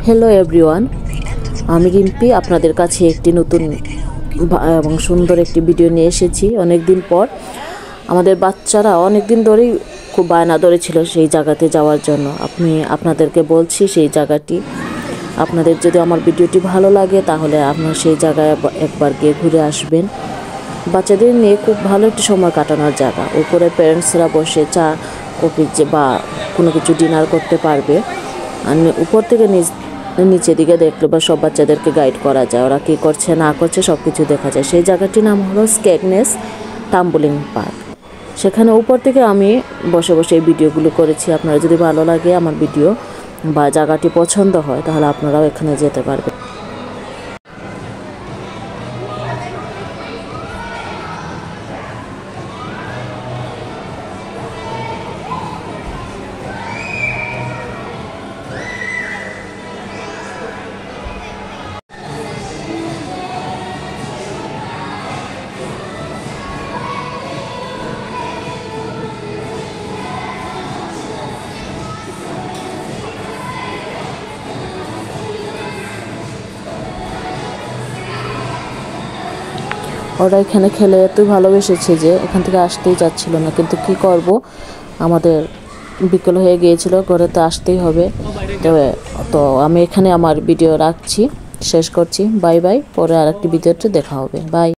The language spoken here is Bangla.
হ্যালো এভরিওয়ান, আমি রিম্পি আপনাদের কাছে একটি নতুন এবং সুন্দর একটি ভিডিও নিয়ে এসেছি। অনেক দিন পর আমাদের বাচ্চারা অনেক দিন ধরেই খুব বায়না ধরেছিল সেই জায়গাতে যাওয়ার জন্য। আপনাদেরকে বলছি সেই জায়গাটি, আপনাদের যদি আমার ভিডিওটি ভালো লাগে তাহলে আপনারা সেই জায়গায় একবার গিয়ে ঘুরে আসবেন। বাচ্চাদের নিয়ে খুব ভালো একটি সময় কাটানোর জায়গা। উপরে প্যারেন্টসরা বসে চা কফি বা কোনো কিছু ডিনার করতে পারবে। আর উপর থেকে নিচে দিকে দেখলে বা সব বাচ্চাদেরকে গাইড করা যায়, ওরা কী করছে না করছে সব কিছু দেখা যায়। সেই জায়গাটির নাম হলো স্কেগনেস টাম্বলিং পার্ক। সেখানে উপর থেকে আমি বসে বসে এই ভিডিওগুলো করেছি। আপনারা যদি ভালো লাগে আমার ভিডিও বা জায়গাটি পছন্দ হয় তাহলে আপনারাও এখানে যেতে পারবেন। ওরা এখানে খেলে এত ভালোবেসেছে যে এখান থেকে আসতেই যাচ্ছিল না, কিন্তু কি করব, আমাদের বিকেল হয়ে গিয়েছিল, ঘরে তো আসতেই হবে। তো আমি এখানে আমার ভিডিও রাখছি, শেষ করছি। বাই বাই, পরে আরেকটি ভিডিওতে দেখা হবে। বাই।